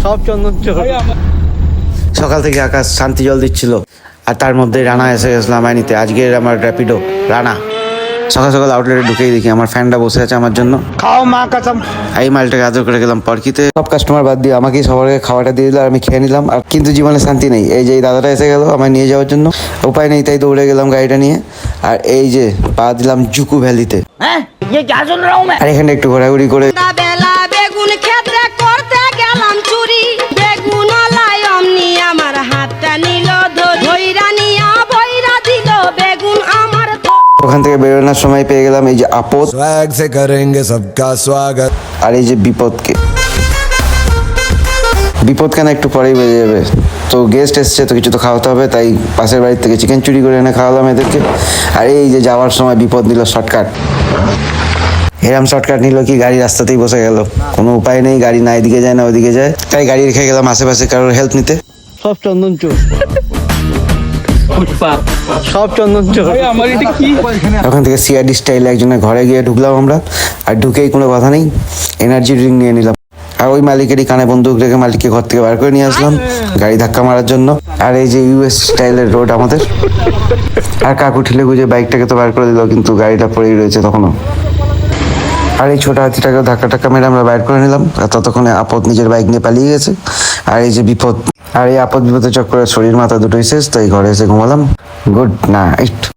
সব চন্দন চোর। সকাল থেকে আকাশ শান্তি জল দিচ্ছিল, আর তার মধ্যে রানা এসে গেছিলাম আমায় নিতে। আজকের আমার র্যাপিডো রানা। সকাল সকাল আউটলেটে ঢুকেই দেখি আমার ফ্যানটা বসে আছে আমার জন্য। খাও মা কাসম। এই মালটাকে আদর করে গেলাম পরকিতে। সব কাস্টমার বাদ দিয়ে আমাকেই সবার আগে খাওয়াটা দিয়ে দিল, আর আমি খেয়ে নিলাম। আর কিন্তু জীবনে শান্তি নেই। এই যে এই দাদাটা এসে গেল আমায় নিয়ে যাওয়ার জন্য, উপায় নেই তাই দৌড়ে গেলাম গাড়িটা নিয়ে। আর এই যে পা দিলাম জুকু ভ্যালিতে। আর এখানে একটু ঘোরাঘুরি করে বেলা বেগুন ক্ষেত্রে করতে গেলাম চুরি, বেগুন অমনি আমার হাতটা নিল ধইরা নিয়া বইরা দিল বেগুন আমার। ওখান থেকে বেরোনোর সময় পেয়ে গেলাম এই যে আপদ स्वैग से करेंगे सबका स्वागत। আর এই যে বিপদকে। বিপদ কেন একটু পরেই বেজে যাবে, তো গেস্ট এসছে তো কিছু তো খাওয়াতে হবে, তাই পাশের বাড়ির থেকে চিকেন চুরি করে এনে খাওয়ালাম এদেরকে। আর এই যে যাওয়ার সময় বিপদ নিল শর্টকাট। এরম শর্টকাট নিল কি গাড়ি রাস্তাতেই বসে গেল। কোনো উপায় নেই, গাড়ি না এদিকে যায় না ওদিকে যায়, তাই গাড়ি রেখে গেলাম আশেপাশে কারোর হেল্প নিতে। সব চন্দন চোর, সব চন্দন চোর। ওখান থেকে সিআরডি স্টাইলে একজনের ঘরে গিয়ে ঢুকলাম আমরা। আর ঢুকেই কোনো কথা নেই, এনার্জি ড্রিঙ্ক নিয়ে নিলাম। আর ওই মালিকেরই কানে বন্দুক রেখে মালিককে ঘর থেকে বার করে নিয়ে আসলাম গাড়ি ধাক্কা মারার জন্য। আর এই যে ইউএস স্টাইলের রোড আমাদের। আর কাকু ঠিলে গুজে বাইকটাকে তো বার করে দিল, কিন্তু গাড়িটা পড়েই রয়েছে তখনও। আর এই ছোট হাতিটাকে ধাক্কা টাক্কা মেরে আমরা বাইর করে নিলাম। আর ততক্ষণে আপদ নিজের বাইক নিয়ে পালিয়ে গেছে। আর এই যে বিপদ, আর এই আপদ বিপদের চক্করে শরীর মাথা দুটোই শেষ, তাই ঘরে এসে ঘুমালাম। Good night.